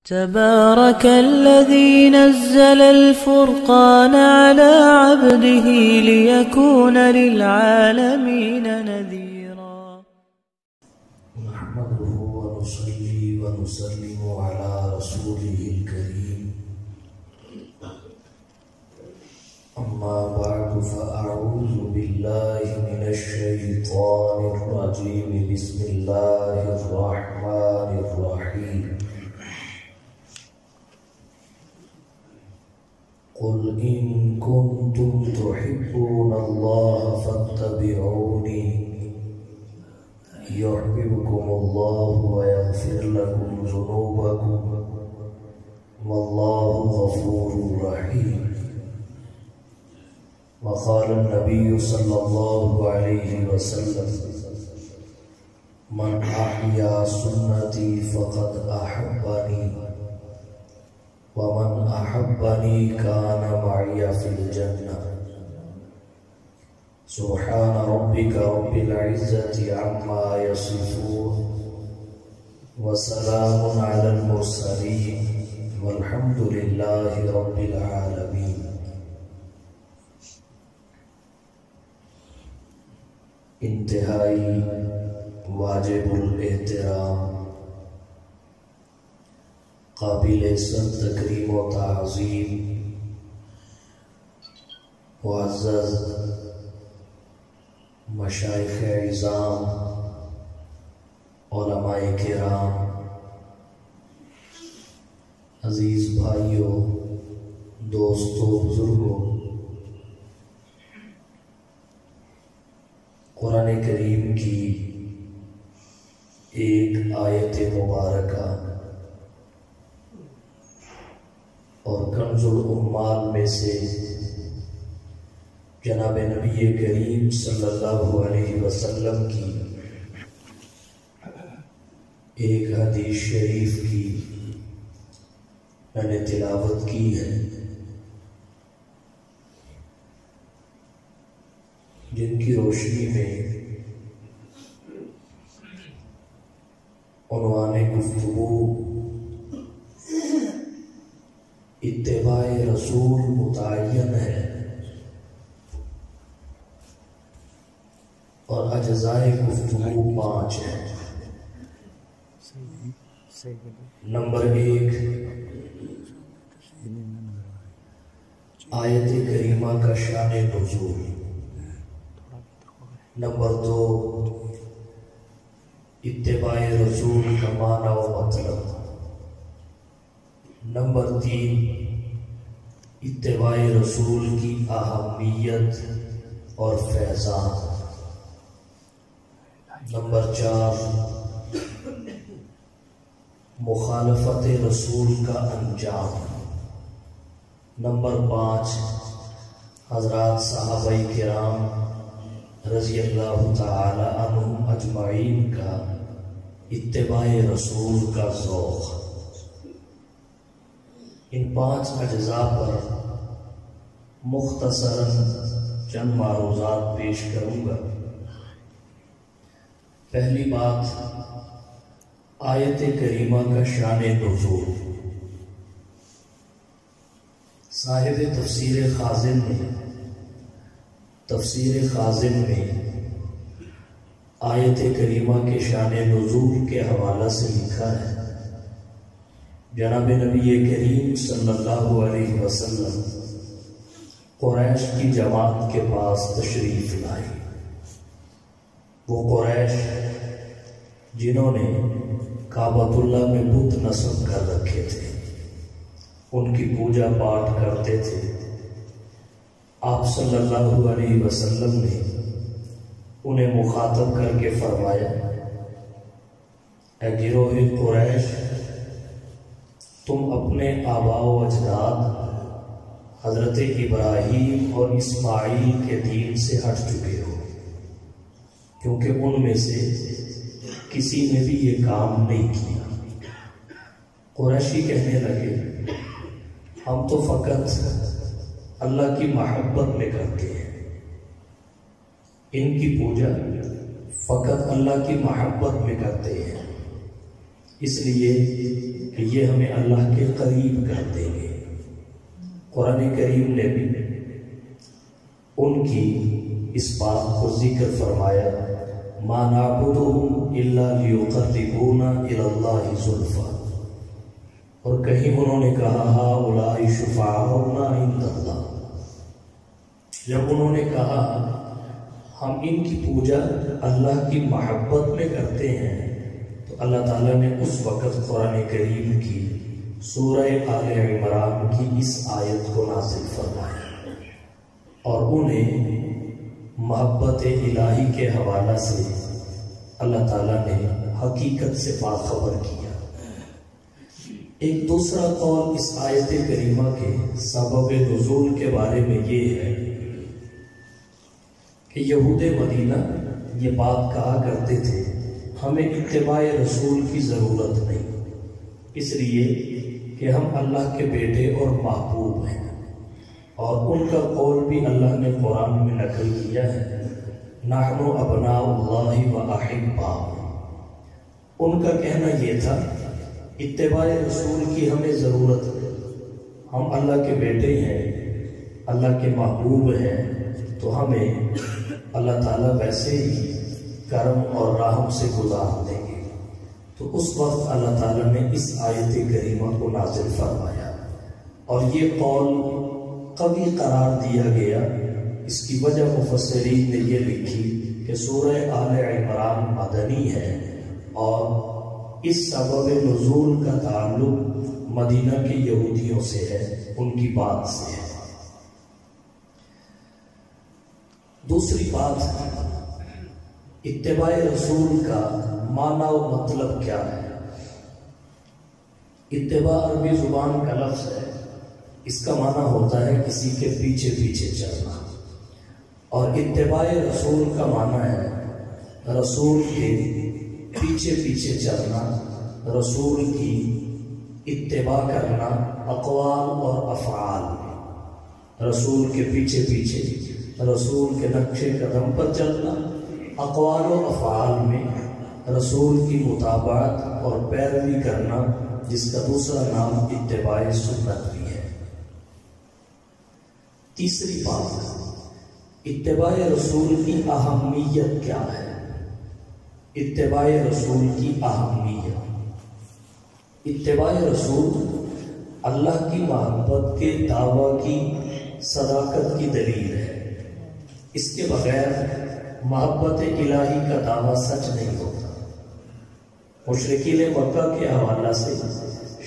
تبارك الذي نزل الفرقان على عبده ليكون للعالمين نذيرا. نحمده ونصلي ونسلم على رسوله الكريم. أما بعد فأعوذ بالله من الشيطان الرجيم. بسم الله الرحمن الرحيم. قل إن كنتم تحبون الله فاتبعوني يحببكم الله ويغفر لكم ذنوبكم والله غفور رحيم. وقال النبي صلى الله عليه وسلم: من أحيا سنتي فقد أحبني ومن أحبني كان معي في الجنة. سبحان ربك رب العزة عما يصفون وسلام على المرسلين والحمد لله رب العالمين. انتہائی واجب الاحترام، قابل سب تکریم و تعظیم، معزز مشائخ عظام، علماء کرام، عزیز بھائیوں، دوستوں، بزرگوں، قرآن کریم کی ایک آیت مبارکہ اور کنز الامال میں سے جناب نبی کریم صلی اللہ علیہ وسلم کی ایک حدیث شریف کی میں نے تلاوت کی ہے، جن کی روشنی میں عنوان گفتگو اتباع رسول متعین ہے اور اجزائے گفتگو 5 ہیں۔ نمبر 1، آیت کریمہ کا شان نزول۔ نمبر 2، اتباع رسول کا معنی و مطلب۔ نمبر 3، اتباع رسول کی اہمیت اور فیضان۔ نمبر 4، مخالفت رسول کا انجام۔ نمبر 5، حضرات صحابہ کرام رضی اللہ تعالی عنہم اجمعین کا اتباع رسول کا ذوق۔ ان 5 اجزاء پر مختصراً چند معروضات پیش کروں گا۔ پہلی بات، آیت کریمہ کا شان نزول۔ صاحب تفسیر خازن نے آیت کریمہ کے شان نزول کے حوالہ سے لکھا ہے: جناب نبی کریم صلی اللہ علیہ وسلم قریش کی جماعت کے پاس تشریف لائے۔ وہ قریش جنہوں نے کعبۃ اللہ میں بت نصب کر رکھے تھے، ان کی پوجا پاٹ کرتے تھے۔ آپ صلی اللہ علیہ وسلم نے انہیں مخاطب کر کے فرمایا: اے گروہ قریش، تم اپنے آباء و اجداد حضرت ابراہیم اور اسماعیل کے دین سے ہٹ چکے ہو، کیونکہ ان میں سے کسی نے بھی یہ کام نہیں کیا۔ قریشی کہنے لگے: ہم تو فقط اللہ کی محبت میں کرتے ہیں، ان کی پوجا فقط اللہ کی محبت میں کرتے ہیں، اس لیے کہ یہ ہمیں اللہ کے قریب کر دیں گے۔ قرآن کریم نے بھی ان کی اس بات کو ذکر فرمایا، مَا نَعْبُدُهُمْ إِلَّا لِيُقَرِّبُونَا إِلَى اللَّهِ زُلْفَىٰ، اور کہیں انہوں نے کہا هَٰؤُلَاءِ شُفَعَاؤُنَا عِندَ اللَّهِ، جب انہوں نے کہا ہم ان کی پوجا اللہ کی محبت میں کرتے ہیں، تو اللہ تعالیٰ نے اس وقت قرآن کریم کی سورہ آل عمران کی اس آیت کو نازل فرمایا، اور انہیں محبت الہی کے حوالہ سے اللہ تعالیٰ نے حقیقت سے باخبر کیا۔ ایک دوسرا قول اس آیت کریمہ کے سبب نزول کے بارے میں یہ ہے کہ یہود مدینہ یہ بات کہا کرتے تھے ہمیں اتباع رسول کی ضرورت نہیں، اس لیے کہ ہم اللہ کے بیٹے اور محبوب ہیں، اور ان کا قول بھی اللہ نے قرآن میں نقل کیا ہے، نحن ابناء اللہ و احباؤہ۔ ان کا کہنا یہ تھا اتباع رسول کی ہمیں ضرورت ہے، ہم اللہ کے بیٹے ہیں، اللہ کے محبوب ہیں، تو ہمیں اللہ تعالیٰ ویسے ہی کرم اور رحم سے گزار دیں گے۔ تو اس وقت اللہ تعالیٰ نے اس آیت کریمہ کو نازل فرمایا، اور یہ قول قوی قرار دیا گیا۔ اس کی وجہ مفسرین نے یہ لکھی کہ سورہ آل عمران مدنی ہے، اور اس سبب نزول کا تعلق مدینہ کے یہودیوں سے ہے، ان کی بات سے ہے۔ دوسری بات ہے اتباع رسول کا معنی و مطلب کیا ہے۔ اتباع عربی زبان کا لفظ ہے، اس کا معنی ہوتا ہے کسی کے پیچھے پیچھے چلنا، اور اتباع رسول کا معنی ہے رسول کے پیچھے پیچھے چلنا، رسول کی اتباع کرنا اقوال اور افعال میں، رسول کے پیچھے پیچھے رسول کے نقش قدم پر چلنا، اقوال و افعال میں رسول کی مطابقت اور پیروی کرنا، جس کا دوسرا نام اتباع سنت بھی ہے۔ تیسری بات، اتباع رسول کی اہمیت کیا ہے۔ اتباع رسول کی اہمیت، اتباع رسول اللہ کی محبت کے دعویٰ کی صداقت کی دلیل ہے۔ اس کے بغیر محبت الہی کا دعویٰ سچ نہیں ہوتا۔ مشرکین مکہ کے حوالہ سے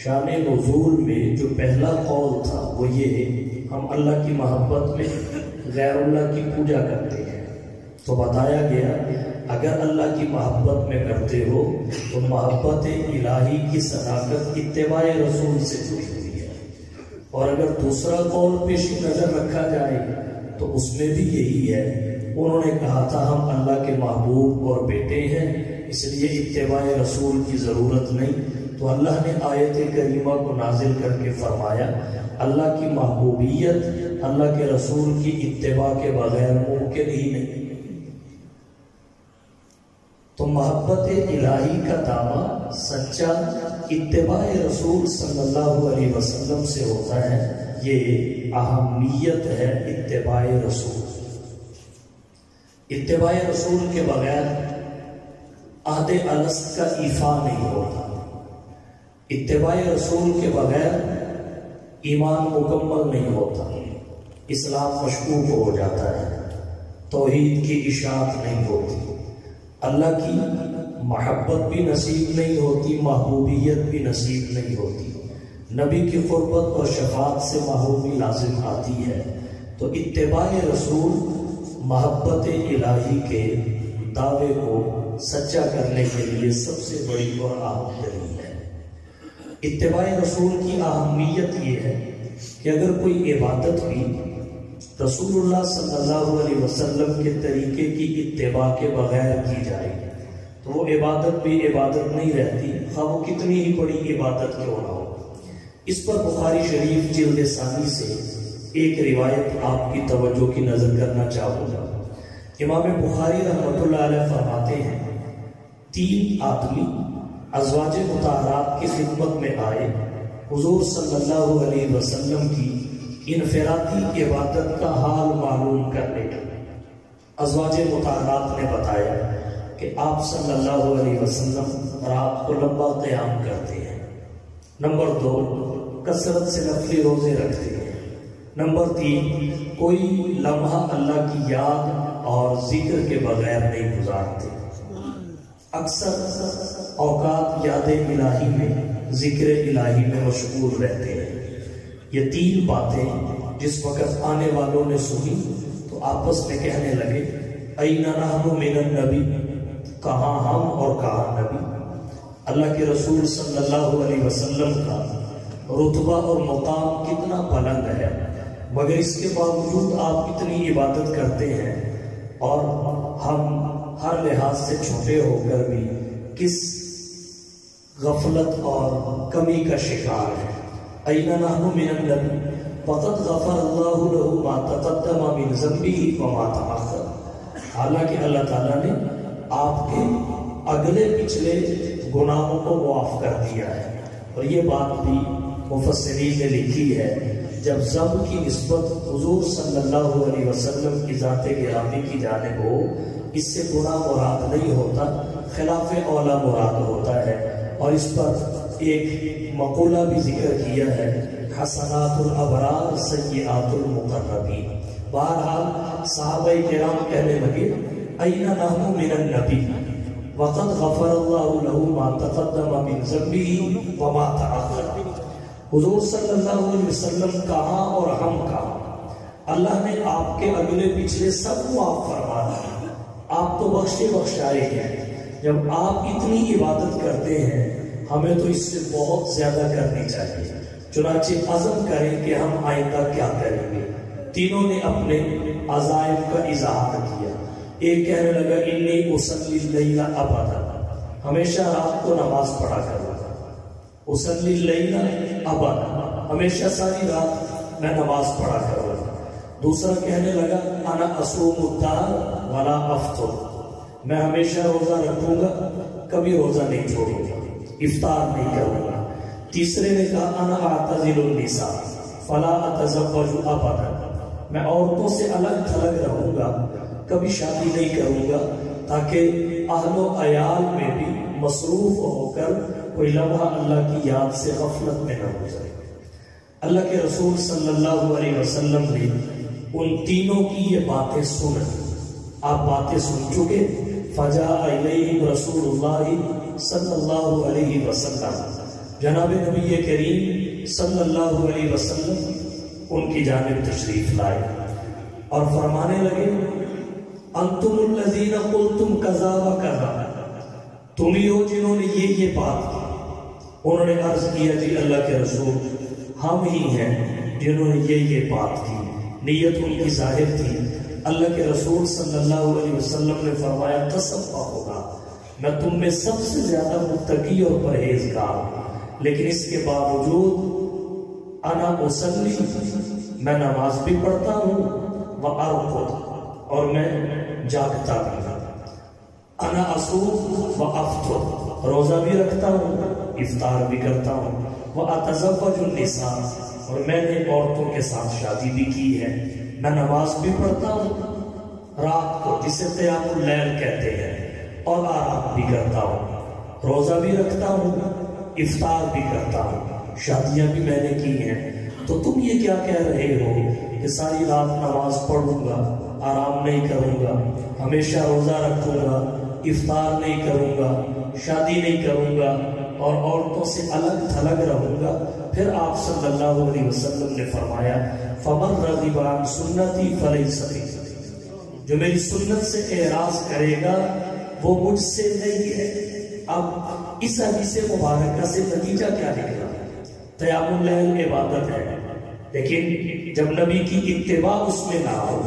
شان نزول میں جو پہلا قول تھا وہ یہ، ہم اللہ کی محبت میں غیر اللہ کی پوجا کرتے ہیں۔ تو بتایا گیا اگر اللہ کی محبت میں کرتے ہو تو محبت الہی کی صداقت اتباع رسول سے جڑی ہوئی ہے، اور اگر دوسرا قول پیش نظر رکھا جائے تو اس میں بھی یہی ہے۔ انہوں نے کہا تھا ہم اللہ کے محبوب اور بیٹے ہیں، اس لیے اتباع رسول کی ضرورت نہیں، تو اللہ نے آیت کریمہ کو نازل کر کے فرمایا اللہ کی محبوبیت اللہ کے رسول کی اتباع کے بغیر ممکن ہی نہیں۔ تو محبت الہی کا دعویٰ سچا اتباع رسول صلی اللہ علیہ وسلم سے ہوتا ہے، یہ اہمیت ہے اتباع رسول۔ اتباع رسول کے بغیر عہد الست کا ایفا نہیں ہوتا، اتباع رسول کے بغیر ایمان مکمل نہیں ہوتا، اسلام مشکوک ہو جاتا ہے، توحید کی اشاعت نہیں ہوتی، اللہ کی محبت بھی نصیب نہیں ہوتی، محبوبیت بھی نصیب نہیں ہوتی، نبی کی قربت اور شفاعت سے محرومی لازم آتی ہے۔ تو اتباع رسول محبت الہی کے دعوے کو سچا کرنے کے لیے سب سے بڑی اور اہم دلیل ہے۔ اتباع رسول کی اہمیت یہ ہے کہ اگر کوئی عبادت بھی رسول اللہ صلی اللہ علیہ وسلم کے طریقے کی اتباع کے بغیر کی جائے تو وہ عبادت بھی عبادت نہیں رہتی، خواہ وہ کتنی ہی بڑی عبادت کیوں نہ ہو۔ اس پر بخاری شریف جلد ثانی سے ایک روایت آپ کی توجہ کی نظر کرنا چاہوں گا۔ امام بخاری رحمۃ اللہ علیہ فرماتے ہیں 3 آدمی ازواج مطہرات کی خدمت میں آئے، حضور صلی اللہ علیہ وسلم کی انفرادی عبادت کا حال معلوم کرنے کے ازواج مطہرات نے بتایا کہ آپ صلی اللہ علیہ وسلم رات کو لمبا قیام کرتے ہیں۔ نمبر 2، کثرت سے نفلی روزے رکھتے ہیں۔ نمبر 3، کوئی لمحہ اللہ کی یاد اور ذکر کے بغیر نہیں گزارتے، اکثر اوقات یاد الہی میں، ذکر الہی میں مشغول رہتے ہیں۔ یہ 3 باتیں جس وقت آنے والوں نے سنی تو آپس میں کہنے لگے، این نحن من النبی، کہاں ہم اور کہاں نبی۔ اللہ کے رسول صلی اللہ علیہ وسلم کا رتبہ اور مقام کتنا بلند ہے، مگر اس کے باوجود آپ اتنی عبادت کرتے ہیں اور ہم ہر لحاظ سے چھوٹے ہو کر بھی کس غفلت اور کمی کا شکار ہے۔ این نحن من النبی وقد غفر اللہ له ما تقدم من ذنبه وما تأخر۔ حالانکہ اللہ تعالیٰ نے آپ کے اگلے پچھلے گناہوں کو معاف کر دیا ہے، اور یہ بات بھی مفسرین نے لکھی ہے، جب ذنب کی نسبت حضور صلی اللہ علیہ وسلم کی ذات گرامی کی جانب ہو، اس سے گناہ مراد نہیں ہوتا، خلاف اولا مراد ہوتا ہے۔ اور اس پر ایک مقولہ بھی ذکر کیا ہے، حسنات الابرار سیئات المقربین۔ بہرحال صحابہ کرام کہنے لگے، این نحن من النبی وقد غفر اللہ له ما تقدم من ذنبه وما تأخر۔ حضور صلی اللہ علیہ وسلم کہاں اور ہم کہاں، اللہ نے آپ کے اگلے پچھلے سب معاف فرما دیا، آپ تو بخشے بخشائے ہیں۔ جب آپ اتنی عبادت کرتے ہیں ہمیں تو اس سے بہت زیادہ کرنی چاہیے، چنانچہ عزم کریں کہ ہم آئندہ کیا کریں گے۔ تینوں نے اپنے عزائم کا اظہار کیا۔ ایک کہنے لگا، انی اصلی اللیل ابدا، ہمیشہ رات کو نماز پڑھا کروں گا، اصلی اللیل ابدا، ہمیشہ ساری رات میں نماز پڑھا کروں گا۔ دوسرا کہنے لگا، انا اصوم الدہر ولا افطر، میں ہمیشہ روزہ رکھوں گا، کبھی روزہ نہیں چھوڑوں گا، افطار نہیں کروں گا۔ تیسرے نے کہا، انا اعتزل النساء فلا اتزوج ابدا، میں عورتوں سے الگ تھلگ رہوں گا، کبھی شادی نہیں کروں گا، تاکہ اہل و عیال میں بھی مصروف ہو کر کوئی لمحہ اللہ کی یاد سے غفلت میں نہ گزرے۔ اللہ کے رسول صلی اللہ علیہ وسلم نے ان تینوں کی یہ باتیں سن، آپ باتیں سن چکے۔ فجاء الیہم رسول اللہ صلی اللہ علیہ وسلم، جناب نبی کریم صلی اللہ علیہ وسلم ان کی جانب تشریف لائے اور فرمانے لگے، انتم الذین قلتم کذا و کذا، تم ہی ہو جنہوں نے یہ بات کی۔ انہوں نے عرض کیا، جی اللہ کے رسول، ہم ہی ہیں جنہوں نے یہ بات کی۔ نیت ان کی ظاہر تھی۔ اللہ کے رسول صلی اللہ علیہ وسلم نے فرمایا، قسم ہوگا میں تم میں سب سے زیادہ متقی اور پرہیزگار ہوں، لیکن اس کے باوجود انا اصلی، میں نماز بھی پڑھتا ہوں، وارقد، اور میں جاگتا بھی ہوں، انا اصوم وافطر، روزہ بھی رکھتا ہوں، افطار بھی کرتا ہوں، واتزوج النساء، اور میں نے عورتوں کے ساتھ شادی بھی کی ہے، میں نماز بھی پڑھتا ہوں رات کو، جسے قیام اللیل کہتے ہیں، اور آرام بھی کرتا ہوں، روزہ بھی رکھتا ہوں، افطار بھی کرتا ہوں، شادیاں بھی میں نے کی ہیں۔ تو تم یہ کیا کہہ رہے ہو کہ ساری رات نماز پڑھوں گا، آرام نہیں کروں گا، ہمیشہ روزہ رکھوں گا، افطار نہیں کروں گا، شادی نہیں کروں گا، اور عورتوں سے الگ تھلگ رہوں گا۔ پھر آپ صلی اللہ علیہ وسلم نے فرمایا، فمن رغب عن سنتی فلیس منی، جو میری سنت سے اعراض کرے گا وہ مجھ سے نہیں ہے۔ اب اس حدیث مبارکہ سے نتیجہ کیا نکلا؟ قیام اللیل عبادت ہے، لیکن جب نبی کی اتباع اس میں نہ ہو،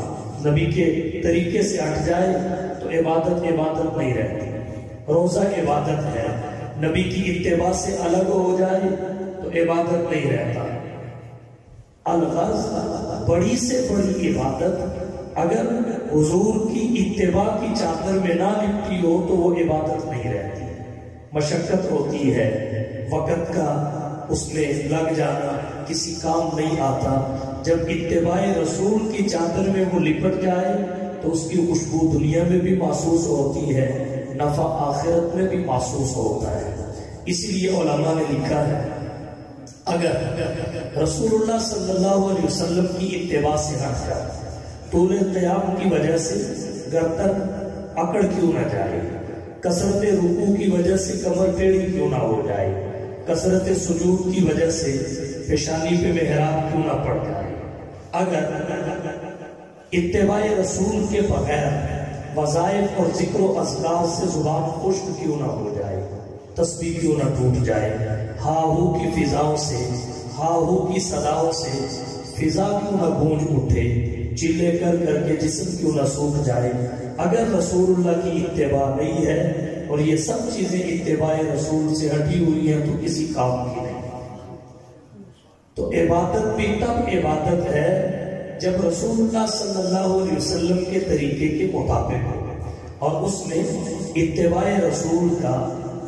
نبی کے طریقے سے ہٹ جائے تو عبادت نہیں رہتی۔ روزہ عبادت ہے، نبی کی اتباع سے الگ ہو جائے تو عبادت نہیں رہتا۔ الغرض، بڑی سے بڑی عبادت اگر حضور کی اتباع کی چادر میں نہ لپٹی ہو تو وہ عبادت نہیں رہتی۔ مشقت ہوتی ہے، وقت کا اس میں لگ جانا کسی کام نہیں آتا۔ جب اتباع رسول کی چادر میں وہ لپٹ جائے تو اس کی خوشبو دنیا میں بھی محسوس ہوتی ہے، نفع آخرت میں بھی محسوس ہوتا ہے۔ اس لیے علماء نے لکھا ہے اگر رسول اللہ صلی اللہ علیہ وسلم کی اتباع سے ہٹ کر طول قیام کی وجہ سے گردن اکڑ کیوں نہ جائے، کثرت رکوع کی وجہ سے کمر ٹیڑھی کیوں نہ ہو جائے، کثرت سجود کی وجہ سے پیشانی پہ محراب کیوں نہ پڑ جائے، اگر اتباع رسول کے بغیر وظائف اور ذکر و اذکار سے زبان خشک کیوں نہ ہو جائے، تسبیح کیوں نہ ٹوٹ جائے، ہا ہو کی فضاؤں سے، ہا ہو کی صداؤں سے فضا کیوں نہ گونج اٹھے، چلے کر کر کے جسم کیوں نہ سوکھ جائے، اگر رسول اللہ کی اتباع نہیں ہے اور یہ سب چیزیں اتباع رسول سے ہٹی ہوئی ہیں تو کسی کام کی نہیں۔ تو عبادت بھی تب عبادت ہے جب رسول اللہ صلی اللہ علیہ وسلم کے طریقے کے مطابق ہو اور اس میں اتباع رسول کا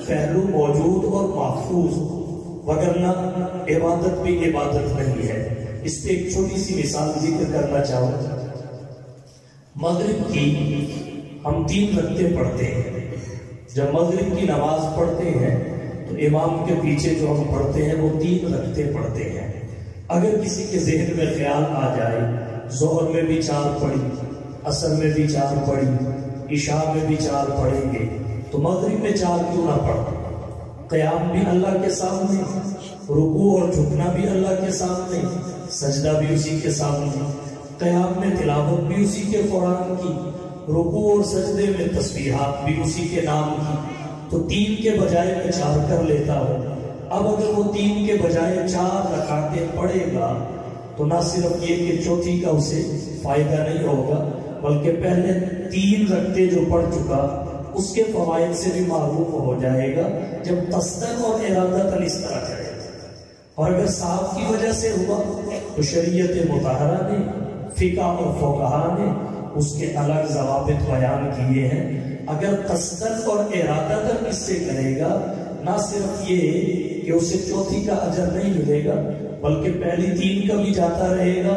پہلو موجود اور محفوظ ہو، وگرنہ عبادت بھی عبادت نہیں ہے۔ اس پہ ایک چھوٹی سی مثال ذکر کرنا چاہوں۔ مغرب کی ہم 3 رکعتیں پڑھتے ہیں، جب مغرب کی نماز پڑھتے ہیں تو امام کے پیچھے جو ہم پڑھتے ہیں وہ 3 رکعتیں پڑھتے ہیں۔ اگر کسی کے ذہن میں خیال آ جائے ظہر میں بھی 4 پڑھی، عصر میں بھی 4 پڑھی، عشاء میں بھی 4 پڑھیں گے تو مغرب میں 4 کیوں نہ پڑھیں؟ قیام بھی اللہ کے سامنے، رکوع اور جھکنا بھی اللہ کے سامنے، سجدہ بھی اسی کے سامنے، قیام میں تلاوت بھی اسی کے قرآن کی، رکوع اور سجدے میں تسبیحات بھی اسی کے نام کی، تو 3 کے بجائے میں 4 کر لیتا ہوں۔ اب اگر وہ 3 کے بجائے 4 رکعتیں پڑھے گا تو نہ صرف یہ کہ چوتھی کا اسے فائدہ نہیں ہوگا بلکہ پہلے 3 رکعتیں جو پڑھ چکا اس کے فوائد سے بھی معروف ہو جائے گا جب قصداً اور ارادتاً اس طرح کرے گا۔ اور اگر صاحب کی وجہ سے ہوا تو شریعت مطہرہ نے، فقہ اور فقہا نے اس کے الگ ضوابط بیان کیے ہیں۔ اگر قصداً اور ارادتاً اس سے کرے گا نہ صرف یہ کہ اسے چوتھی کا اجر نہیں ملے گا بلکہ پہلی 3 کا بھی جاتا رہے گا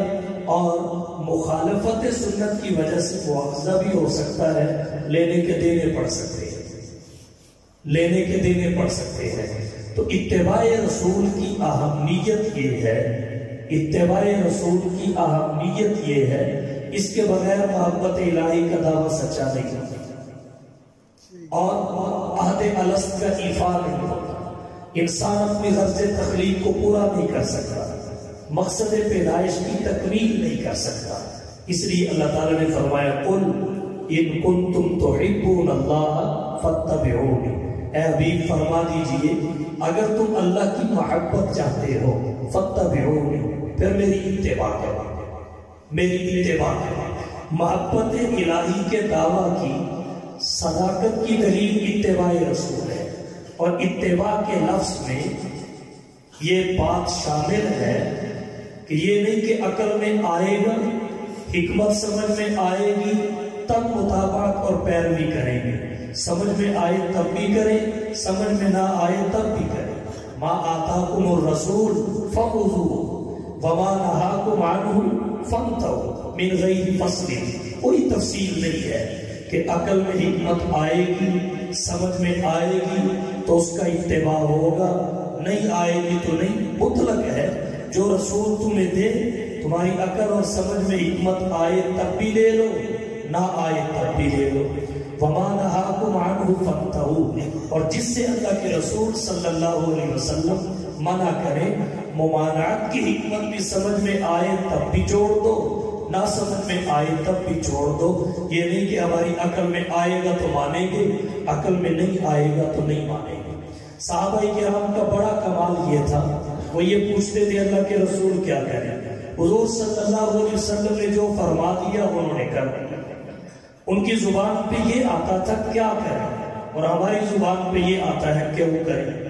اور مخالفت سنت کی وجہ سے مواخذہ بھی ہو سکتا ہے، لینے کے دینے پڑ سکتے ہیں، لینے کے دینے پڑ سکتے ہیں۔ تو اتباع رسول کی اہمیت یہ ہے، اتباع رسول کی اہمیت یہ ہے، اس کے بغیر محبت الہی کا دعویٰ سچا نہیں ہوتا اور عہد الست کا ایفا نہیں ہوتا۔ انسان اپنی غرض تخلیق کو پورا نہیں کر سکتا، مقصد پیدائش کی تکمیل نہیں کر سکتا۔ اس لیے اللہ تعالیٰ نے فرمایا قل ان کنتم تحبون اللہ فاتبعونی، اے حبیب فرما دیجئے اگر تم اللہ کی محبت چاہتے ہو فاتبعونی، پھر میری اتباع کرو، میری اتباع کرو۔ محبت الہی کے دعویٰ کی صداقت کی دلیل اتباع رسول ہے، اور اتباع کے لفظ میں یہ بات شامل ہے کہ یہ نہیں کہ عقل میں آئے گا، حکمت سمجھ میں آئے گی تب مطابقت اور پیروی کریں گے، سمجھ میں آئے تب بھی کریں، سمجھ میں نہ آئے تب بھی کریں۔ ما آتاکم الرسول فخذوہ وما نہاکم عنہ فانتہوا من غیر فصل، کوئی تفصیل نہیں ہے کہ عقل میں حکمت آئے گی، سمجھ میں آئے گی تو اس کا اتباع ہوگا، نہیں آئے گی تو نہیں۔ مطلق ہے جو رسول تمہیں دے، تمہاری عقل اور سمجھ میں حکمت آئے تب بھی لے لو، نہ آئے تب بھی لے لو۔ وما نہاکم عنہ فانتہوا، اور جس سے اللہ کے رسول صلی اللہ علیہ وسلم منع کرے، ممانعت کی حکمت بھی سمجھ میں آئے تب بھی چھوڑ دو، نہ سمجھ میں آئے تب بھی چھوڑ دو۔ یہ نہیں کہ ہماری عقل میں آئے گا تو مانیں گے، عقل میں نہیں آئے گا تو نہیں مانیں گے۔ صحابہ کرام کا بڑا کمال یہ تھا، وہ یہ پوچھتے تھے اللہ کے رسول کیا کریں؟ حضور صلی اللہ علیہ وسلم نے جو فرما دیا انہوں نے کر دیا۔ ان کی زبان پہ یہ آتا تھا کیا کریں، اور ہماری زبان پہ یہ آتا ہے کیوں کریں۔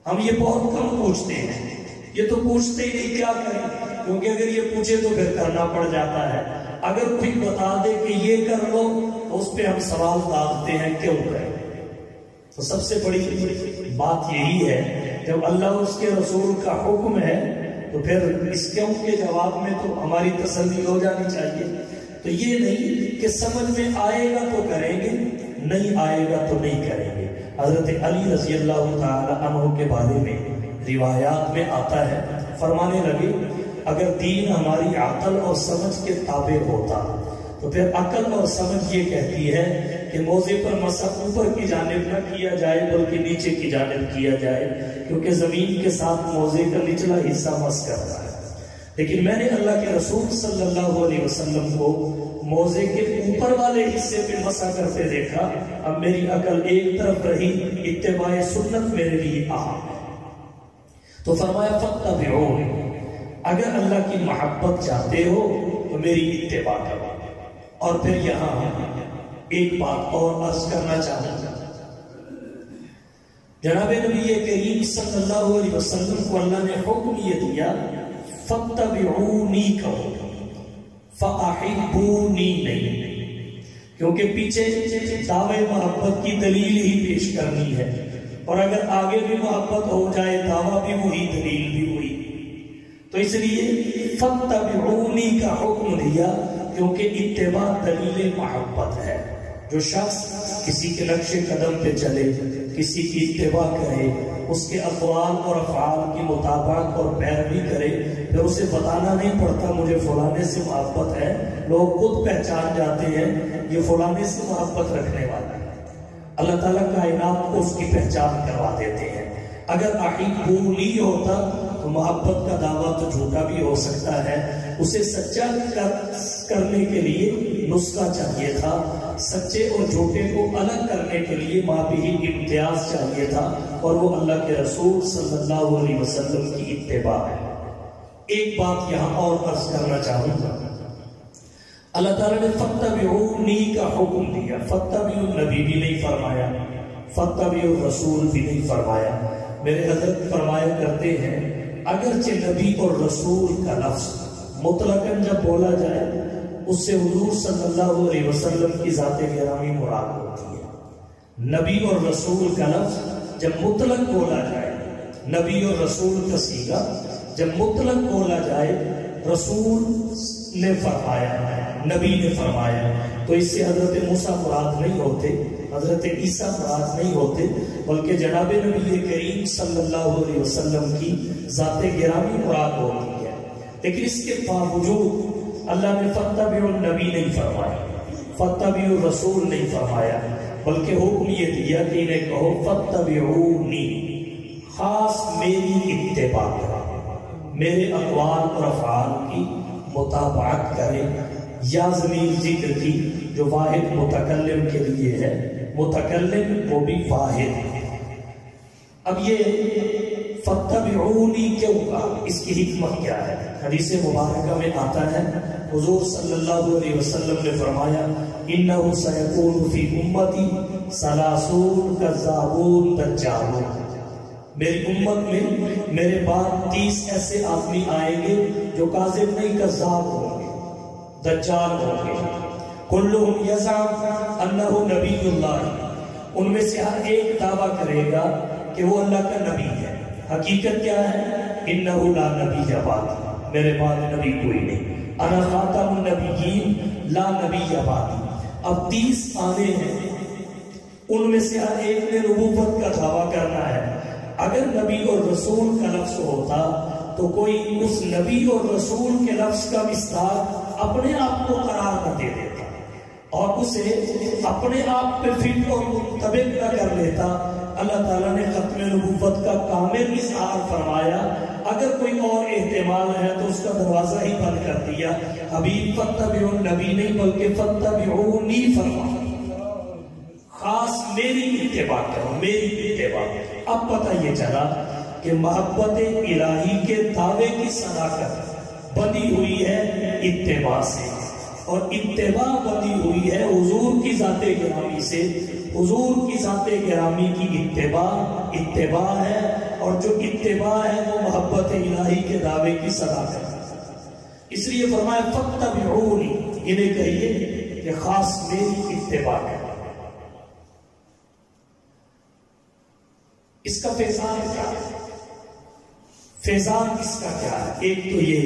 ہم یہ بہت کم پوچھتے ہیں، یہ تو پوچھتے ہی نہیں کیا کریں، کیونکہ اگر یہ پوچھے تو پھر کرنا پڑ جاتا ہے۔ اگر کوئی بتا دے کہ یہ کر لو تو اس پہ ہم سوال ڈالتے ہیں کیوں کریں۔ تو سب سے بڑی بات یہی ہے، جب اللہ اور اس کے رسول کا حکم ہے تو پھر اس کے جواب میں تو ہماری تسلی ہو جانی چاہیے۔ تو یہ نہیں کہ سمجھ میں آئے گا تو کریں گے، نہیں آئے گا تو نہیں کریں گے۔ حضرت علی رضی اللہ تعالی عنہ کے بارے میں روایات میں آتا ہے، فرمانے لگے اگر دین ہماری عقل اور سمجھ کے تابع ہوتا تو پھر عقل اور سمجھ یہ کہتی ہے کہ موزے پر مسح اوپر کی جانب نہ کیا جائے بلکہ نیچے کی جانب کیا جائے، کیونکہ زمین کے ساتھ موزے کا نچلا حصہ مس کرتا ہے۔ لیکن میں نے اللہ کے رسول صلی اللہ علیہ وسلم کو موزے کے اوپر والے حصے پہ مسح کرتے دیکھا، اب میری عقل ایک طرف رہی، اتباع سنت میرے لیے اہم ہے۔ تو فرمایا فاتبعون، اگر اللہ کی محبت چاہتے ہو تو میری اتباع کرو۔ اور پھر یہاں ایک بات اور عرض کرنا چاہوں گا، جناب نبی کریم صلی اللہ علیہ وسلم کو اللہ نے حکم یہ دیا فاتبعونی کہو، فاحبونی نہیں، کیونکہ پیچھے دعوے محبت کی دلیل ہی پیش کرنی ہے، اور اگر آگے بھی محبت ہو جائے دعویٰ بھی وہی دلیل بھی وہی، تو اس لیے فاتبعونی کا حکم دیا، کیونکہ اتباع دلیل محبت ہے۔ جو شخص کسی کے نقش قدم پہ چلے، کسی کی اتباع کرے، اس کے اقوال اور افعال کی مطابقت اور پیروی کرے، پھر اسے بتانا نہیں پڑتا مجھے فلانے سے محبت ہے، لوگ خود پہچان جاتے ہیں یہ فلانے سے محبت رکھنے والا ہے۔ اللہ تعالیٰ کائنات کو اس کی پہچان کروا دیتے ہیں۔ اگر احبونی ہوتا تو محبت کا دعویٰ تو جھوٹا بھی ہو سکتا ہے، اسے سچا کرنے کے لیے نسخہ چاہیے تھا، سچے اور جھوٹے کو الگ کرنے کے لیے مابہی امتیاز چاہیے تھا، اور وہ اللہ کے رسول صلی اللہ علیہ وسلم کی اتباع ہے۔ ایک بات یہاں اور عرض کرنا چاہوں گا، اللہ تعالیٰ نے فاتبعونی کا حکم دیا، فاتبعوا النبی بھی نہیں فرمایا، فاتبعوا الرسول بھی نہیں فرمایا۔ میرے حضرت فرمایا کرتے ہیں اگرچہ نبی اور رسول کا لفظ مطلقاً جب بولا جائے اس سے حضور صلی اللہ علیہ وسلم کی ذات گرامی مراد ہوتی ہے۔ نبی اور رسول کا لفظ جب مطلق بولا جائے، نبی اور رسول کا صیغہ جب مطلق بولا جائے، رسول نے فرمایا، نبی نے فرمایا، تو اس سے حضرت موسیٰ مراد نہیں ہوتے، حضرت عیسیٰ مراد نہیں ہوتے، بلکہ جناب نبی کریم صلی اللہ علیہ وسلم کی ذات گرامی مراد ہوتی ہے۔ لیکن اس کے باوجود اللہ نے فاتبعوا النبی نہیں فرمایا، فاتبعوا الرسول نہیں فرمایا، بلکہ حکم یہ دیا کہ انہیں کہو فاتبعونی، خاص میری اتباع کریں، میرے اقوال اور افعال کی مطابقت کریں، یا ضمیر ذکر کی جو واحد متکلم کے لیے ہے، متکلم وہ بھی واحد ہے۔ اب یہ فاتبعونی کیوں کہا، اس کی حکمت کیا ہے؟ حدیث مبارکہ میں آتا ہے حضور صلی اللہ علیہ وسلم نے فرمایا انہ سیکون فی امتی ثلاثون کذابون دجالون، میری امت میں میرے بعد 30 ایسے آدمی آئیں گے جو کاذب نہیں کذاب ہوں گے، دجال ہوں گے، کلہم یزعم انہ نبی اللہ، ان میں سے ہر ایک دعویٰ کرے گا کہ وہ اللہ کا نبی ہے، حقیقت کیا ہے؟ انہ لا نبی بعدی، میرے بعد نبی کوئی نہیں، انا خاتم النبیین لا نبی بعدی۔ اب 30 آنے ہیں، ان میں سے ہر ایک نے نبوت کا دعویٰ کرنا ہے۔ اگر نبی اور رسول کا لفظ ہوتا تو کوئی اس نبی اور رسول کے لفظ کا مصداق اپنے آپ کو قرار نہ دے دیتا اور اسے اپنے آپ پہ فٹ اور منطبق نہ کر لیتا۔ اللہ تعالیٰ نے ختم نبوت کا کامل اظہار فرمایا، اگر کوئی اور احتمال ہے تو اس کا دروازہ ہی بند کر دیا۔ حبیب فاتبعوا النبی نہیں بلکہ فاتبعونی فرمایا، خاص میری اتباع کرو، میری اتباع۔ اب پتہ یہ چلا کہ محبت الہی کے دعوے کی صداقت بندی ہوئی ہے اتباع سے، اور اتباع بندی ہوئی ہے حضور کی ذات گرامی سے۔ حضور کی ذات گرامی کی اتباع ہے، اور جو اتباع ہے وہ محبت الہی کے دعوے کی صداقت ہے۔ اس لیے فرمایا فاتبعونی، انہیں کہیے کہ خاص میری اتباع ہے۔ اس کا فیضان کیا ہے؟ فیضان اس کا کیا ہے؟ ایک تو یہ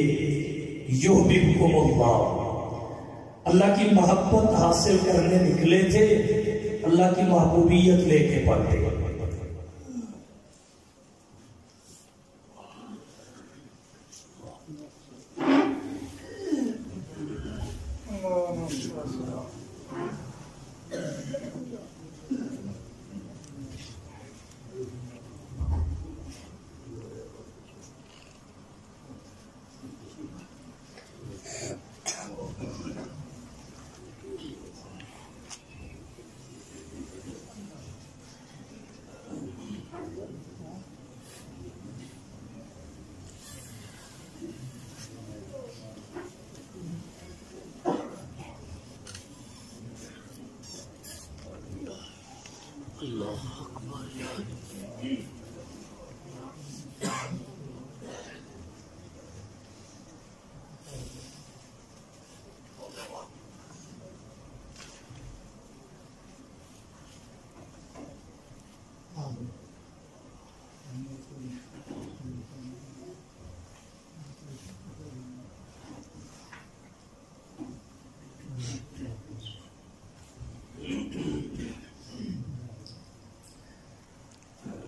یحببکم اللہ، اللہ کی محبت حاصل کرنے نکلے تھے، اللہ کی محبوبیت لے کے پڑھتے۔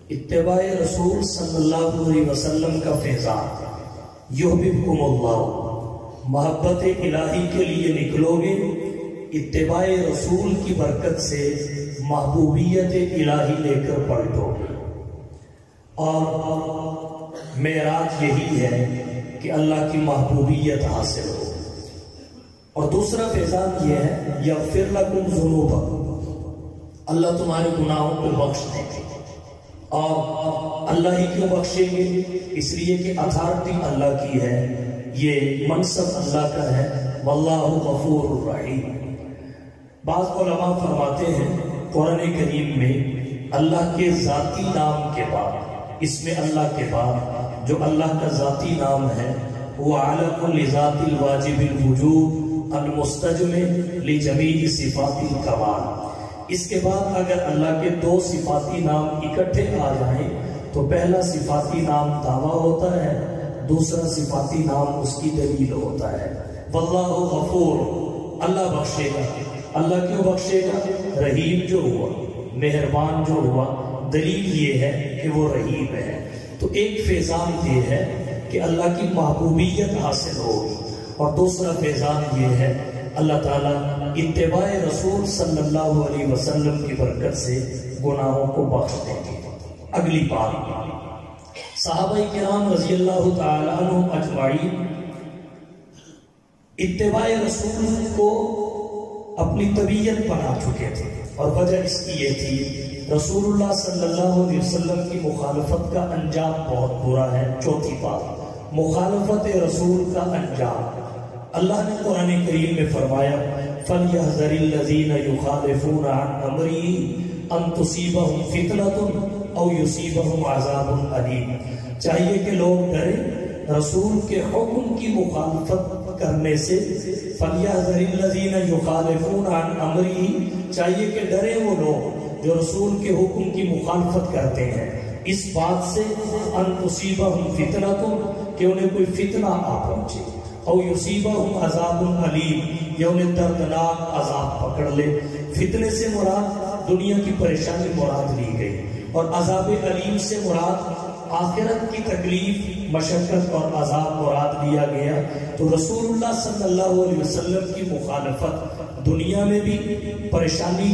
اتباع رسول صلی اللہ علیہ وسلم کا فیضان، یحببکم اللہ، محبت الہی کے لیے نکلو گے، اتباع رسول کی برکت سے محبوبیت الہی لے کر پلٹو گے، اور معراج یہی ہے کہ اللہ کی محبوبیت حاصل ہو۔ اور دوسرا فیضان یہ ہے یغفر لکم ذنوبکم، اللہ تمہارے گناہوں کو بخش دے گے۔ اور اللہ ہی کیوں بخشیں گے؟ اس لیے کہ اتھارٹی اللہ کی ہے، یہ منصب اللہ کا ہے، واللہ غفور الرحیم۔ بعض علماء فرماتے ہیں قرآن کریم میں اللہ کے ذاتی نام کے بعد، اس میں اللہ کے بعد جو اللہ کا ذاتی نام ہے وہ علم لذات الواجب الوجود المستجمع لجمیع صفات الکمال، اس کے بعد اگر اللہ کے دو صفاتی نام اکٹھے آ جائیں تو پہلا صفاتی نام دعویٰ ہوتا ہے، دوسرا صفاتی نام اس کی دلیل ہوتا ہے۔ واللہ غفور، اللہ بخشے گا۔ اللہ کیوں بخشے گا؟ رحیم جو ہوا، مہربان جو ہوا، دلیل یہ ہے کہ وہ رحیم ہے۔ تو ایک فیضان یہ ہے کہ اللہ کی محبوبیت حاصل ہوگی، اور دوسرا فیضان یہ ہے اللہ تعالیٰ اتباع رسول صلی اللہ علیہ وسلم کی برکت سے گناہوں کو بخش دیں گے۔ اگلی بات، صحابہ کرام رضی اللہ تعالیٰ عنہ اجمعین اتباع رسول کو اپنی طبیعت بنا چکے تھے، اور وجہ اس کی یہ تھی رسول اللہ صلی اللہ علیہ وسلم کی مخالفت کا انجام بہت برا ہے۔ چوتھی بات، مخالفت رسول کا انجام، اللہ نے قرآن کریم میں فرمایا فَلْيَحْذَرِ الَّذِينَ يُخَالِفُونَ عَنْ أَمْرِهِ أَن تُصِيبَهُمْ فِتْنَةٌ أَوْ يُصِيبَهُمْ عَذَابٌ أَلِيمٌ، چاہیے کہ لوگ ڈریں رسول کے حکم کی مخالفت کرنے سے۔ فَلْيَحْذَرِ الَّذِينَ يُخَالِفُونَ عَنْ أَمْرِهِ، چاہیے کہ ڈریں وہ لوگ جو رسول کے حکم کی مخالفت کرتے ہیں، اس بات سے أَن تُصِيبَهُمْ فِتْنَةٌ کہ انہیں کوئی فتنہ آ پہنچے، او یصیبہم عذاب علیم یا انہیں دردناک عذاب پکڑ لے۔ فتنے سے مراد دنیا کی پریشانی مراد لی گئی، اور عذاب علیم سے مراد آخرت کی تکلیف، مشقت اور عذاب مراد لیا گیا۔ تو رسول اللہ صلی اللہ علیہ وسلم کی مخالفت دنیا میں بھی پریشانی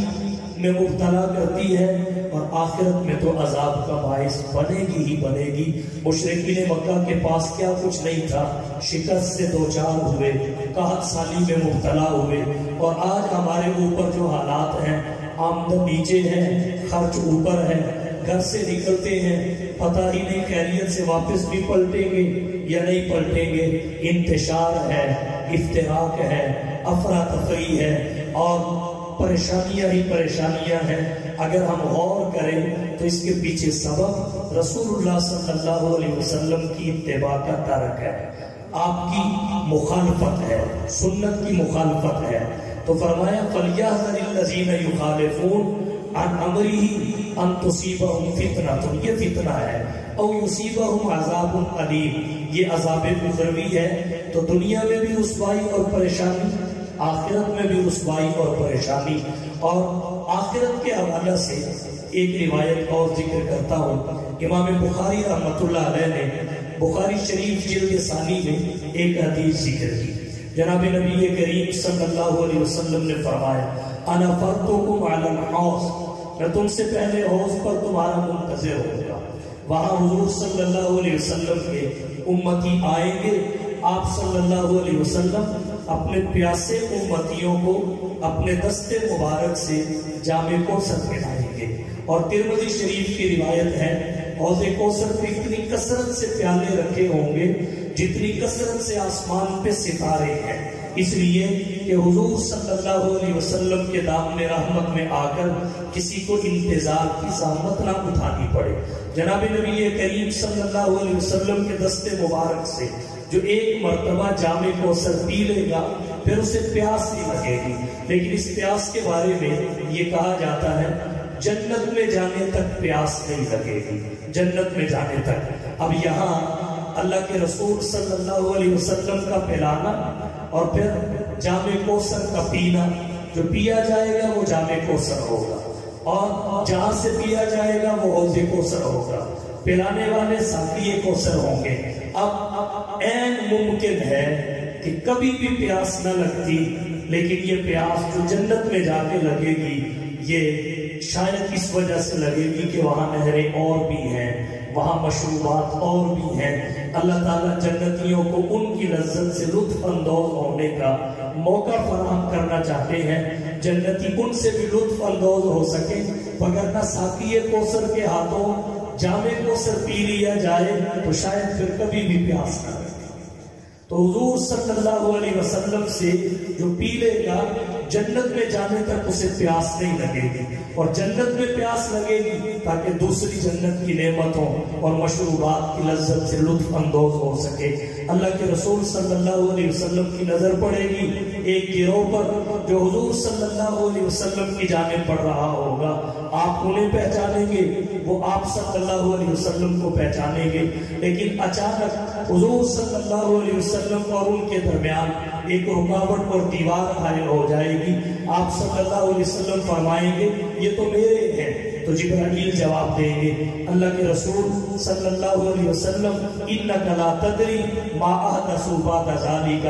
میں مبتلا کرتی ہے، اور آخرت میں تو عذاب کا باعث بنے گی ہی بنے گی۔ مشرکین مکہ کے پاس کیا کچھ نہیں تھا، شکست سے دوچار ہوئے، قحط سالی میں مبتلا ہوئے، اور آج ہمارے اوپر جو حالات ہیں، آمدن نیچے ہے، خرچ اوپر ہے، گھر سے نکلتے ہیں پتہ ہی نہیں خیریت سے واپس بھی پلٹیں گے یا نہیں پلٹیں گے، انتشار ہے، افتراق ہے، افراتفری ہے، اور پریشانیاں ہی پریشانیاں ہیں۔ اگر ہم غور کریں تو اس کے پیچھے سبب رسول اللہ صلی اللہ علیہ وسلم کی اتباع کا ترک ہے، آپ کی مخالفت ہے، سنت کی مخالفت ہے۔ تو فرمایا فَلْيَحْذَرِ الَّذِينَ يُخَالِفُونَ عَنْ أَمْرِهِ ان تصیبہم فتنۃ، یہ فتنہ ہے، او یصیبہم عذاب علیم، یہ عذاب اخروی ہے، تو دنیا میں بھی رسوائی اور پریشانی، آخرت میں بھی رسوائی اور پریشانی۔ اور آخرت کے حوالے سے ایک روایت اور ذکر کرتا ہوں۔ امام بخاری رحمۃ اللہ علیہ نے بخاری شریف جلد ثانی میں ایک حدیث ذکر کی۔ جناب نبی کریم صلی اللہ علیہ وسلم نے فرمایا انا فرتکم علی الحوض، میں تم سے پہلے حوض پر تمہارا منتظر ہوگا۔ وہاں حضور صلی اللہ علیہ وسلم کے امتی آئیں گے، آپ صلی اللہ علیہ وسلم اپنے پیاسے امتیوں کو اپنے دستے مبارک سے جام کوثر پلائیں گے۔ اور ترمذی شریف کی روایت ہے حوض کوثر پہ اتنی کثرت سے پیالے رکھے ہوں گے جتنی کثرت سے آسمان پہ ستارے ہیں، اس لیے کہ حضور صلی اللہ علیہ وسلم کے دامن رحمت میں آ کر کسی کو انتظار کی زحمت نہ اٹھانی پڑے۔ جناب نبی کریم صلی اللہ علیہ وسلم کے دستے مبارک سے جو ایک مرتبہ جام کوثر پی لے گا پھر اسے پیاس نہیں لگے گی، لیکن اس پیاس کے بارے میں یہ کہا جاتا ہے جنت میں جانے تک پیاس نہیں لگے گی، جنت میں جانے تک۔ اب یہاں اللہ کے رسول صلی اللہ علیہ وسلم کا پلانا اور پھر جام کوثر کا پینا، جو پیا جائے گا وہ جام کوثر ہوگا، اور جہاں سے پیا جائے گا وہ حوض کوثر ہوگا، پلانے والے ساقی کوثر ہوں گے۔ اب عین ممکن ہے کہ کبھی بھی پیاس نہ لگتی، لیکن یہ پیاس جو جنت میں جا کے لگے گی یہ شاید اس وجہ سے لگے گی کہ وہاں نہریں اور بھی ہیں، وہاں مشروبات اور بھی ہیں۔ اللہ تعالیٰ جنتیوں کو ان کی لذت سے لطف اندوز ہونے کا موقع فراہم کرنا چاہتے ہیں، جنتی ان سے بھی لطف اندوز ہو سکے، وگرنہ ساقی کوثر کے ہاتھوں جام کوثر پی لیا جائے تو شاید پھر کبھی بھی پیاس نہ لگے۔ تو حضور صلی اللہ علیہ وسلم سے جو پی لے گا جنت میں جانے تک اسے پیاس نہیں لگے گی، اور جنت میں پیاس لگے گی تاکہ دوسری جنت کی نعمتوں اور مشروبات کی لذت سے لطف اندوز ہو سکے۔ اللہ کے رسول صلی اللہ علیہ وسلم کی نظر پڑے گی ایک گروہ پر جو حضور صلی اللہ علیہ وسلم کی جانب پڑھ رہا ہوگا، آپ انہیں پہچانیں گے، وہ آپ صلی اللہ علیہ وسلم کو پہچانیں گے، لیکن اچانک حضور صلی اللہ علیہ وسلم اور ان کے درمیان ایک رکاوٹ اور دیوار حائل ہو جائے گی۔ آپ صلی اللہ علیہ وسلم فرمائیں گے یہ تو میرے ہیں، تو جبرائیل جواب دیں گے اللہ کے رسول صلی اللہ علیہ وسلم انک لا تدری ما احدثوا بعد ذالک،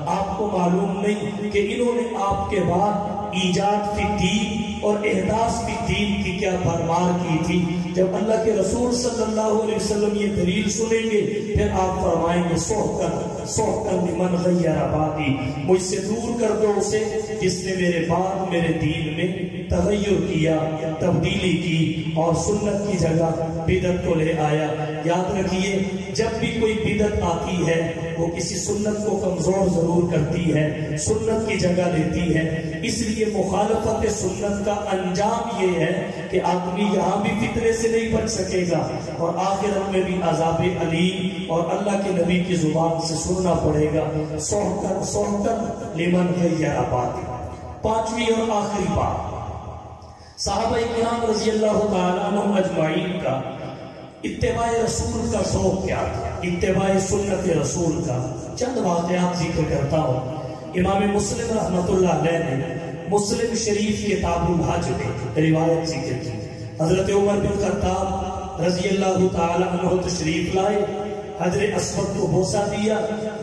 آپ کو معلوم نہیں کہ انہوں نے آپ کے بعد ایجاد فی الدین اور احداث فی الدین کی کیا بھرمار کی تھی۔ جب اللہ کے رسول صلی اللہ علیہ وسلم یہ دلیل سنیں گے پھر آپ فرمائیں گے سحقا لمن غیر بعدی، مجھ سے دور کر دو اسے جس نے میرے بعد میرے دین میں تغیر کیا، تبدیلی کی اور سنت کی جگہ بدعت کو لے آیا۔ یاد رکھیے جب بھی کوئی بدعت آتی ہے وہ کسی سنت کو کمزور ضرور کرتی ہے، سنت کی جگہ لیتی ہے، اس لیے مخالفت سنت کا انجام یہ ہے کہ آدمی یہاں بھی فتنے سے نہیں بچ سکے گا اور آخرت میں بھی عذاب علیم اور اللہ کے نبی کی زبان سے سننا پڑے گا۔ سحقا لمن غیر بعدی۔ پانچویں اور آخری بات، صحابہ کرام رضی اللہ تعالیٰ عنہم اجمعین کا اتباع رسول کا شوق کیا تھا، اتباع سنت رسول کا۔ چند واقعات ذکر کرتا ہوں۔ امام مسلم رحمۃ اللہ علیہ نے مسلم شریف کتاب الحج میں روایت ذکر کی، حضرت عمر بن خطاب رضی اللہ تعالی عنہ تشریف لائے، حجر اسود کو بوسہ دیا،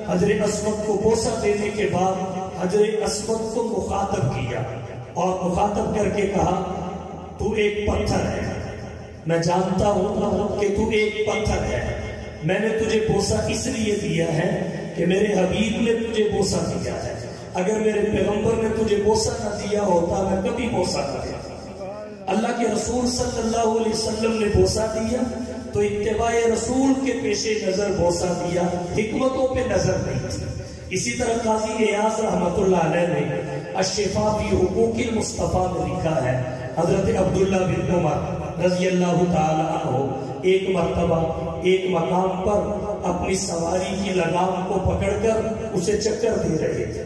حجر اسود کو بوسہ دینے کے بعد حجر اسود کو مخاطب کیا اور مخاطب کر کے کہا تو ایک پتھر ہے، میں جانتا ہوں کہ تو ایک پتھر ہے، میں نے تجھے بوسہ اس لیے دیا ہے کہ میرے حبیب نے تجھے بوسہ دیا ہے، اگر میرے پیغمبر نے تجھے بوسہ نہ دیا ہوتا میں کبھی بوسہ نہ دیتا۔ اللہ کے رسول صلی اللہ علیہ وسلم نے بوسہ دیا تو اتباع رسول کے پیش نظر بوسہ دیا، حکمتوں پہ نظر نہیں تھی۔ اسی طرح قاضی ایاز رحمۃ اللہ علیہ نے الشفاء فی حقوق المصطفیٰ میں لکھا ہے، حضرت عبداللہ بن عمر رضی اللہ تعالی عنہ ایک مرتبہ ایک مقام پر اپنی سواری کی لگام کو پکڑ کر اسے چکر دے رہے تھے،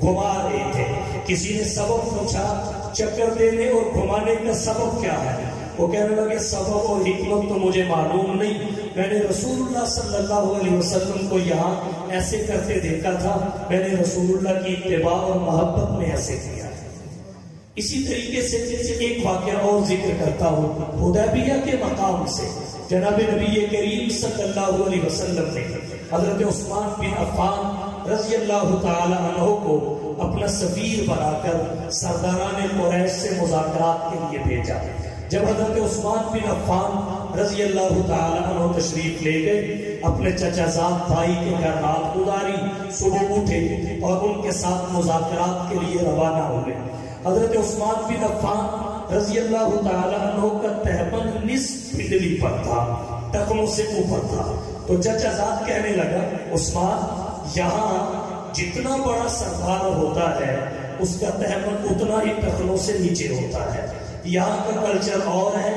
گھما رہے تھے۔ کسی نے سبب پوچھا چکر دینے اور گھمانے کا سبب کیا ہے؟ وہ کہنے لگے سبب اور حکمت تو مجھے معلوم نہیں، میں نے رسول اللہ صلی اللہ علیہ وسلم کو یہاں ایسے کرتے دیکھا تھا، میں نے رسول اللہ کی اتباع اور محبت میں ایسے کیا۔ اسی طریقے سے ایک واقعہ اور ذکر کرتا ہوں، حدیبیہ کے مقام سے جناب نبی کریم صلی اللہ علیہ وسلم نے حضرت عثمان بن عفان رضی اللہ تعالی عنہ کو اپنا سفیر بنا کر سرداران قریش سے مذاکرات کے لیے بھیجا۔ جب حضرت عثمان بن عفان رضی اللہ تعالی عنہ تشریف لے گئے، اپنے چچا زاد بھائی کے گھر رات گزاری، صبح اٹھے اور ان کے ساتھ مذاکرات کے لیے روانہ ہوئے۔ حضرت عثمان بن عفان رضی اللہ تعالی عنہ کا تہبند نصف پنڈلی پر تھا، ٹخنوں سے اوپر تھا، تو چچا زاد کہنے لگا عثمان یہاں جتنا بڑا سردار ہوتا ہے اس کا تہبند اتنا ہی ٹخنوں سے نیچے ہوتا ہے، یہاں کا کلچر اور ہے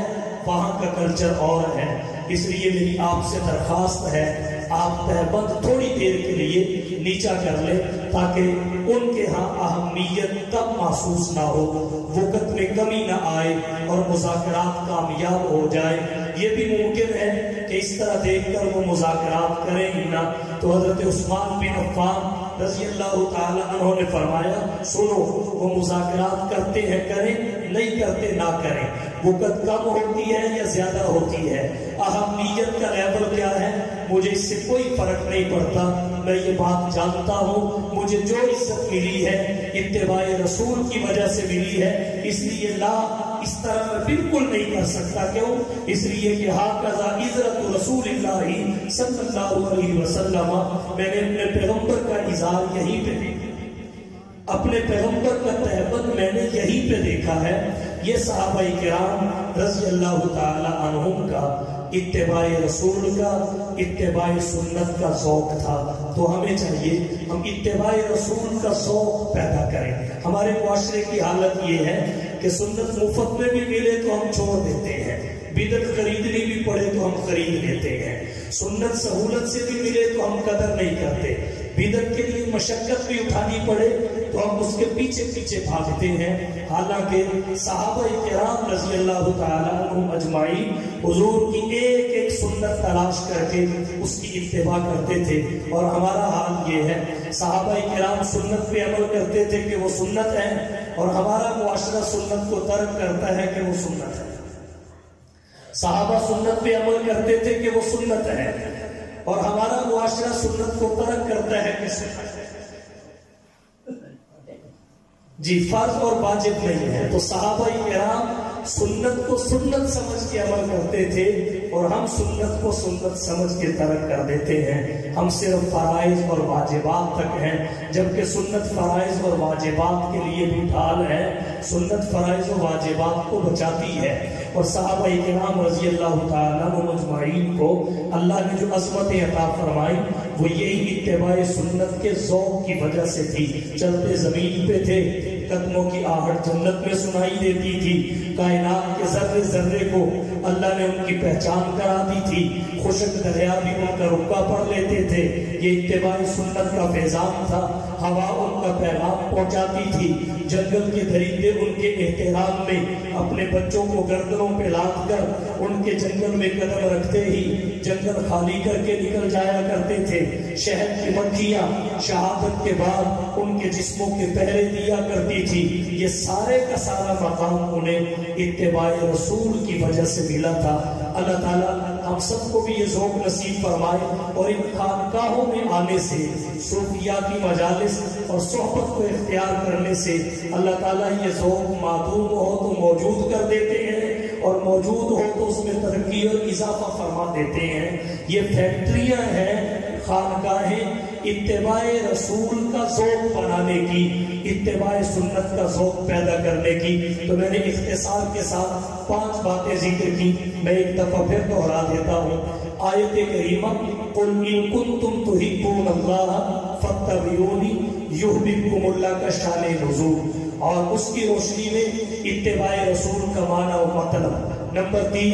وہاں کا کلچر اور ہے، اس لیے میری آپ سے درخواست ہے آپ تہبند تھوڑی دیر کے لیے نیچا کر لیں تاکہ ان کے ہاں اہمیت تب محسوس نہ ہو، وقت میں کمی نہ آئے اور مذاکرات کامیاب ہو جائے۔ یہ بھی ممکن ہے کہ اس طرح دیکھ کر وہ مذاکرات کریں ہی نہ۔ تو حضرت عثمان بن عفان رضی اللہ تعالی عنہ نے فرمایا سنو، وہ مذاکرات کرتے ہیں کریں، نہیں کرتے نہ کریں، وقت کم ہوتی ہے یا زیادہ ہوتی ہے، اہمیت کا لیول کیا ہے مجھے اس سے کوئی فرق نہیں پڑتا، میں یہ بات جانتا ہوں مجھے جو عزت ملی ہے اتباع رسول کی وجہ سے ملی ہے، اس لیے لا اس طرح میں بالکل نہیں کر سکتا۔ کیوں؟ اس لیے کہ ہاکذا عزت رسول اللہ صلی اللہ علیہ وسلم، میں نے اپنے پیغمبر کا اظہار یہیں پہ، اپنے پیغمبر کا تہبند میں نے یہیں پہ دیکھا ہے۔ یہ صحابہ کرام رضی اللہ تعالی عنہم کا اتباع رسول کا، اتباع سنت کا ذوق تھا، تو ہمیں چاہیے ہم اتباع رسول کا ذوق پیدا کریں۔ ہمارے معاشرے کی حالت یہ ہے کہ سنت مفت میں بھی ملے تو ہم چھوڑ دیتے ہیں، بدعت خریدنی بھی پڑے تو ہم خرید لیتے ہیں، سنت سہولت سے بھی ملے تو ہم قدر نہیں کرتے، بدعت کے لیے مشقت بھی اٹھانی پڑے تو ہم اس کے پیچھے پیچھے بھاگتے ہیں۔ حالانکہ صحابہ کرام رضی اللہ تعالیٰ عنہم اجمعین حضور کی ایک ایک سنت تلاش کر کے اس کی اتباع کرتے تھے، اور ہمارا حال یہ ہے صحابہ کرام سنت پہ عمل کرتے تھے کہ وہ سنت ہے، اور ہمارا معاشرہ سنت کو ترک کرتا ہے کہ وہ سنت ہے۔ صحابہ سنت پہ عمل کرتے تھے کہ وہ سنت ہے، اور ہمارا معاشرہ سنت کو ترک کرتا ہے کہ سنت ہے۔ جی فرض اور واجب نہیں ہے، تو صحابہ کرام سنت کو سنت سمجھ کے عمل کرتے تھے، اور ہم سنت کو سنت سمجھ کے ترک کر دیتے ہیں۔ ہم صرف فرائض اور واجبات تک ہیں، جبکہ سنت فرائض اور واجبات کے لیے بھی ڈھال ہے، سنت فرائض اور واجبات کو بچاتی ہے۔ اور صحابہ کرام رضی اللہ تعالیٰ مجمعین کو اللہ نے جو عظمت عطا فرمائی وہ یہی اتباع سنت کے ذوق کی وجہ سے تھی۔ چلتے زمین پہ تھے، قدموں کی آہٹ جنت میں سنائی دیتی تھی، کائنات کے ذرے ذرے کو اللہ نے ان کی پہچان کرا دی تھی، خشک دریا بھی ان کا رکا پڑھ لیتے تھے۔ یہ اتباع سنت کا فیضان تھا، ہوا ان کا پیغام پہنچاتی تھی، جنگل کے درندے ان کے احترام میں اپنے بچوں کو گردنوں پہ لاد کر ان کے جنگل میں قدم رکھتے ہی جنگل خالی کر کے نکل جایا کرتے تھے۔ شہد کی مکھیاں شہادت کے بعد ان کے جسموں کے پہرے دیا کرتی تھی۔ یہ سارے کا سارا مقام انہیں اتباع رسول کی وجہ سے ملا تھا۔ اللہ تعالیٰ ہم سب کو بھی یہ ذوق نصیب فرمائے، اور ان خانقاہوں میں آنے سے، صوفیاتی مجالس اور صحبت کو اختیار کرنے سے اللہ تعالیٰ یہ ذوق معدوم ہو تو موجود کر دیتے ہیں، اور موجود ہو تو اس میں ترقی اور اضافہ فرما دیتے ہیں۔ یہ فیکٹریاں ہیں خانقاہیں اتباع رسول کا ذوق بنانے کی، اتباع سنت کا ذوق پیدا کرنے کی۔ تو میں نے اختصار کے ساتھ 5 باتیں ذکر کی، میں ایک دفعہ پھر دہرا دیتا ہوں۔ آیت کریمہ قُلْ إِن كُنتُمْ تُحِبُّونَ اللَّهَ فَاتَّبِعُونِي يُحْبِبْكُمُ اللَّهُ کا شان نزول، اور اس کی روشنی میں اتباع رسول کا معنی و مطلب۔ نمبر 3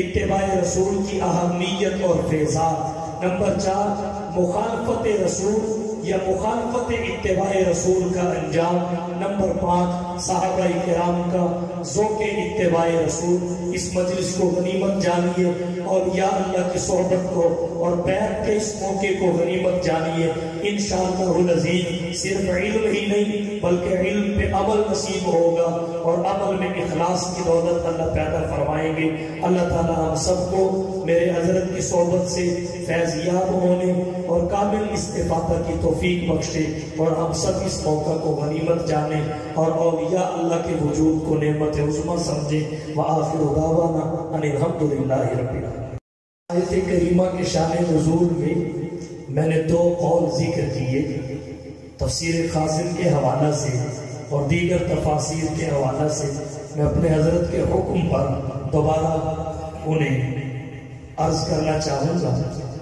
اتباع رسول کی اہمیت اور فیضان۔ نمبر 4 مخالفت رسول یا مخالفت اتباع رسول کا انجام۔ نمبر 5 صحابہ کرام کا ذوق اتباع رسول۔ اس مجلس کو غنیمت جانیے اور یا اللہ کی صحبت کو اور بیعت کے اس موقع کو غنیمت جانیے۔ انشاءاللہ العزیز صرف علم ہی نہیں بلکہ علم پہ عمل نصیب ہوگا اور عمل میں اخلاص کی دولت اللہ پیدا فرمائیں گے۔ اللہ تعالی ہم سب کو میرے حضرت کی صحبت سے فیضیاب ہونے اور کامل استفادہ کی توفیق بخشے اور ہم سب اس موقع کو غنیمت جانیں اور اولیاء اللہ کے وجود کو نعمت عظمی سمجھیں۔ وآخر دعوانا ان الحمدللہ رب العالمین۔ آیت کریمہ کے شان نزول میں نے 2 قول ذکر کیے، تفسیر قاسم کے حوالہ سے اور دیگر تفاسیر کے حوالہ سے۔ میں اپنے حضرت کے حکم پر دوبارہ انہیں عرض کرنا چاہوں گا۔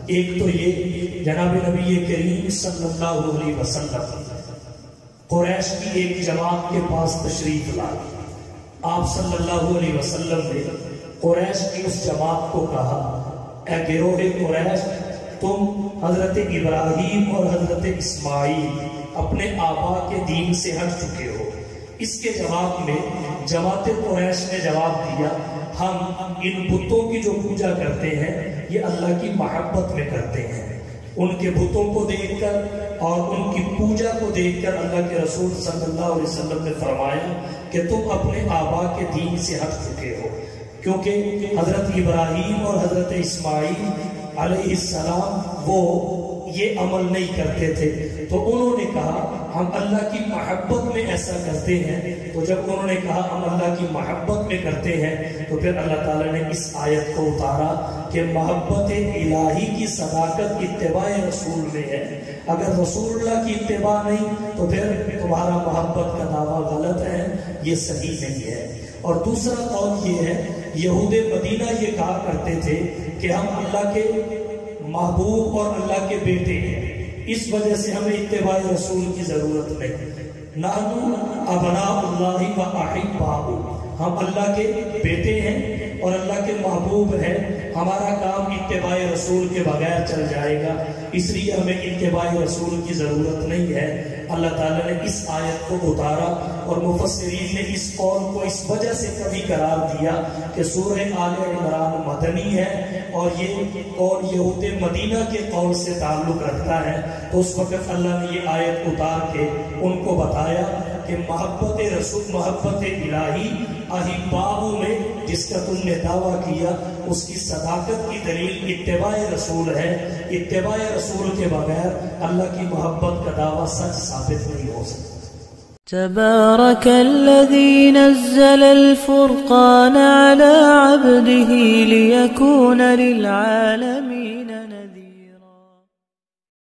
ایک تو یہ جناب نبی کریم صلی اللہ علیہ وسلم قریش کی ایک جماعت کے پاس تشریف لائے۔ آپ صلی اللہ علیہ وسلم نے قریش کی اس جماعت کو کہا، اے گروہ قریش، تم حضرت ابراہیم اور حضرت اسماعیل اپنے آبا کے دین سے ہٹ چکے ہو۔ اس کے جواب میں جماعت قریش نے جواب دیا، ہم ان بتوں کی جو پوجا کرتے ہیں یہ اللہ کی محبت میں کرتے ہیں۔ ان کے بتوں کو دیکھ کر اور ان کی پوجا کو دیکھ کر اللہ کے رسول صلی اللہ علیہ وسلم نے فرمایا کہ تم اپنے آبا کے دین سے ہٹ چکے ہو، کیونکہ حضرت ابراہیم اور حضرت اسماعیل علیہ السلام وہ یہ عمل نہیں کرتے تھے۔ تو انہوں نے کہا ہم اللہ کی محبت میں ایسا کرتے ہیں۔ تو جب انہوں نے کہا ہم اللہ کی محبت میں کرتے ہیں تو پھر اللہ تعالیٰ نے اس آیت کو اتارا کہ محبت الہی کی صداقت اتباع رسول میں ہے۔ اگر رسول اللہ کی اتباع نہیں تو پھر تمہارا محبت کا دعویٰ غلط ہے، یہ صحیح نہیں ہے۔ اور دوسرا قول یہ ہے، یہود مدینہ یہ کہا کرتے تھے کہ ہم اللہ کے محبوب اور اللہ کے بیٹے ہیں، اس وجہ سے ہمیں اتباع رسول کی ضرورت نہیں۔ نحن ابناء اللہ و احباؤہ، ہم اللہ کے بیٹے ہیں اور اللہ کے محبوب ہیں، ہمارا کام اتباع رسول کے بغیر چل جائے گا، اس لیے ہمیں اتباع رسول کی ضرورت نہیں ہے۔ اللہ تعالیٰ نے اس آیت کو اتارا اور مفسرین نے اس قول کو اس وجہ سے کبھی قرار دیا کہ سورہ آل عمران مدنی ہے اور یہ قول یہود مدینہ کے قول سے تعلق رکھتا ہے۔ تو اس وقت اللہ نے یہ آیت اتار کے ان کو بتایا کہ محبت رسول، محبت الہی احباؤ میں جس کا تم نے دعویٰ کیا اس کی صداقت کی دلیل اتباع رسول ہے۔ اتباع رسول کے بغیر اللہ کی محبت کا دعویٰ سچ ثابت نہیں ہو سکتا۔ تبارك الذي نزل الفرقان على عبده ليكون للعالمين